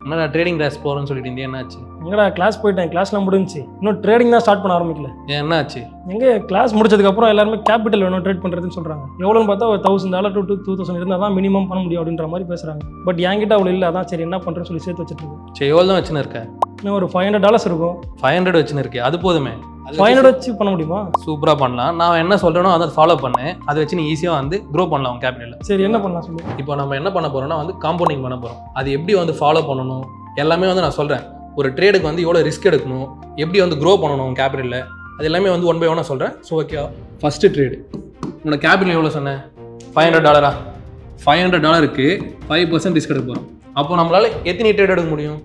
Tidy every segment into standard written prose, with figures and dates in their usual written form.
என்னடா trading class போகிறேன்னு சொல்லிட்டு இருந்தேன், என்னாச்சு? எங்கடா கிளாஸ் போயிட்டேன், கிளாஸ்லாம் முடிஞ்சிச்சு, இன்னும் ட்ரேடிங் தான் ஸ்டார்ட் பண்ண ஆரம்பிக்கல. ஏன் என்னாச்சு? எங்கே கிளாஸ் முடிச்சதுக்கப்புறம் எல்லாருமே கேபிட்டல் வேணும் ட்ரேட் பண்ணுறதுன்னு சொல்கிறாங்க. எவ்வளோன்னு பார்த்தா ஒரு $1000 to 2000 இருந்தால் தான் மினிமம் பண்ண முடியும் அப்படின்ற மாதிரி பேசுகிறாங்க. பட் என்கிட்ட அவ்வளோ இல்லை, அதான் சரி என்ன பண்ணுறேன்னு சொல்லி சேர்த்து வச்சுட்டு இருக்கேன். சரி, எவ்வளோ தான் வச்சுன்னு இருக்கேன்? இன்னும் ஒரு $500 இருக்கும். 500 வச்சுன்னு இருக்கேன், அது போதுமே. 500 வச்சு பண்ண முடியுமா? சூப்பராக பண்ணலாம். நான் என்ன சொல்கிறேனோ அதை ஃபாலோ பண்ணேன், அதை வச்சு நீ ஈஸியாக வந்து க்ரோ பண்ணலாம் உங்கள் கேபிட்டலில். சரி, என்ன பண்ணலாம் சொல்லு. இப்போ நம்ம என்ன பண்ண போகிறோம்னா வந்து காம்பவுண்டிங் பண்ண போகிறோம். அது எப்படி வந்து ஃபாலோ பண்ணணும் எல்லாமே வந்து நான் சொல்கிறேன். ஒரு ட்ரேடுக்கு வந்து எவ்வளோ ரிஸ்க் எடுக்கணும், எப்படி வந்து க்ரோ பண்ணணும் கேபிட்டலில், அது எல்லாமே வந்து ஒன் பை ஒன்னாக சொல்கிறேன். ஸோ ஓகே, ஃபஸ்ட்டு ட்ரேடு உன்னோட கேபிட்டல் எவ்வளோ சொன்னேன்? $500. $500க்கு 5% ரிஸ்க் எடுக்க போகிறோம். அப்போ நம்மளால் எத்தனை ட்ரேட் எடுக்க முடியும்?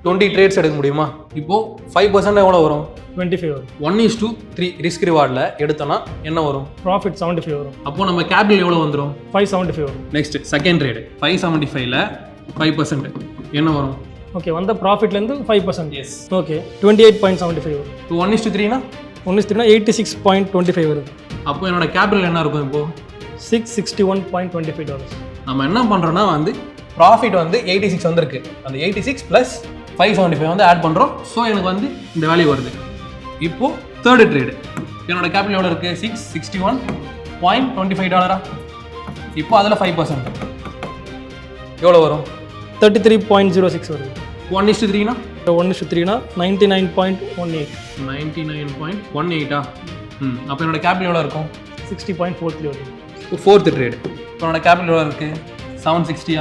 20 ட்ரேட்ஸ் எடுக்க முடியுமா? இப்போது 5% எவ்வளோ வரும்? 25 வரும். 1:3 ரிஸ்க் ரிவார்டில் எடுத்தோன்னா என்ன வரும்? ப்ராஃபிட் 75 வரும். அப்போது நம்ம கேபிட்டல் எவ்வளோ வந்துடும்? 575 வரும். நெக்ஸ்ட் செகண்ட் ட்ரேடு 575ல் 5% என்ன வரும்? ஓகே, வந்த ப்ராஃபிட்லேருந்து 5%. எஸ். ஓகே, 28.75 வரும். 1:3னா 1:3னா 86.25 வருது. அப்போ என்னோட கேபிட்டல் என்ன இருக்கும்? இப்போது $661.25. நம்ம என்ன பண்ணுறோன்னா வந்து ப்ராஃபிட் வந்து 86 வந்திருக்கு, அந்த 86 ப்ளஸ் 575 வந்து ஆட் பண்ணுறோம். ஸோ எனக்கு வந்து இந்த வேல்யூ வருது. இப்போது தேர்டு ட்ரேடு என்னோட கேபிட்டல் எவ்வளோ இருக்குது? $661.25. இப்போ அதில் 5% எவ்வளோ வரும்? 33.06 வருது. 1:3னா 1:3னா 99.18. 99.18. அப்போ என்னோட கேபிட்டல் எவ்வளோ இருக்கும்? 60.43 வருது. ஃபோர்த்து ட்ரேடு இப்போ என்னோட கேபிட்டல் எவ்வளோ இருக்குது? 760.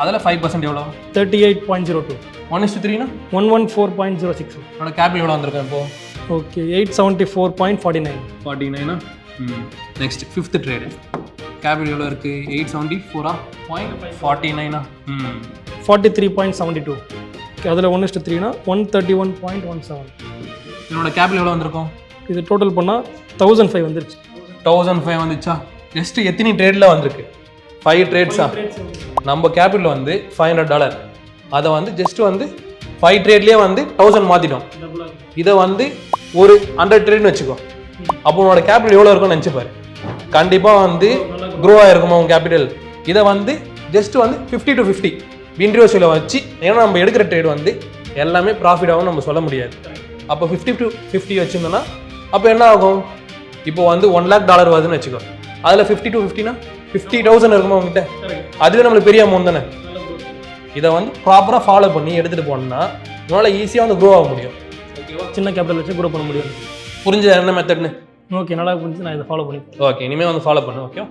அதில் 5% எவ்வளோ? 38.02. 1:3னா 114.06. என்னோட கேபிட்டல் எவ்வளோ வந்திருக்கும் இப்போது? Okay, 874.49. 49. Next fifth trade capital எவ்வளோ இருக்குது? 874.49. 43.72. அதில் 1:3னா 131.17. என்னோட கேபிட்டல் எவ்வளோ வந்திருக்கும்? இது டோட்டல் பண்ணால் 1005 வந்துருச்சு. 1005 வந்துச்சா? ஜஸ்ட் எத்தனை ட்ரேடில் வந்திருக்கு? 5 ட்ரேட்ஸா? நம்ம கேபிட்டல் வந்து $500, அதை வந்து ஜஸ்ட் வந்து 5 ட்ரேட்லேயே வந்து 1000 மாற்றிட்டோம். இதை வந்து ஒரு 100 ட்ரேட்னு வச்சுக்கோ. அப்போ உன்னோட கேபிட்டல் எவ்வளோ இருக்கும்னு நினச்சிப்பாரு. கண்டிப்பாக வந்து க்ரோ ஆகிருக்குமா உங்கள் கேபிட்டல்? இதை வந்து ஜஸ்ட் வந்து 50 to 50 வின் ரேஷியோவில் வச்சு, ஏன்னா நம்ம எடுக்கிற ட்ரேட் வந்து எல்லாமே ப்ராஃபிட்டாகவும் நம்ம சொல்ல முடியாது. அப்போ 50 to 50 வச்சுருந்தோன்னா அப்போ என்ன ஆகும்? இப்போ வந்து $1 lakh வருதுன்னு வச்சுக்கோ. அதில் 50 to 50னா 50,000 இருக்குமா உங்ககிட்ட? அதுவே நம்மளுக்கு பெரிய அமௌண்ட் தானே. இதை வந்து ப்ராப்பராக ஃபாலோ பண்ணி எடுத்துகிட்டு போனோம்னா உங்களால் ஈஸியாக வந்து க்ரோ ஆக முடியும். சின்ன கேபிட்டல் வச்சு க்ரோ பண்ண முடியும். புரிஞ்சது என்ன மெத்தட்னு? ஓகே, நல்லா புரிஞ்சு. நான் இதை ஃபாலோ பண்ணி ஓகே, இனிமேல் வந்து ஃபாலோ பண்ணு. ஓகே.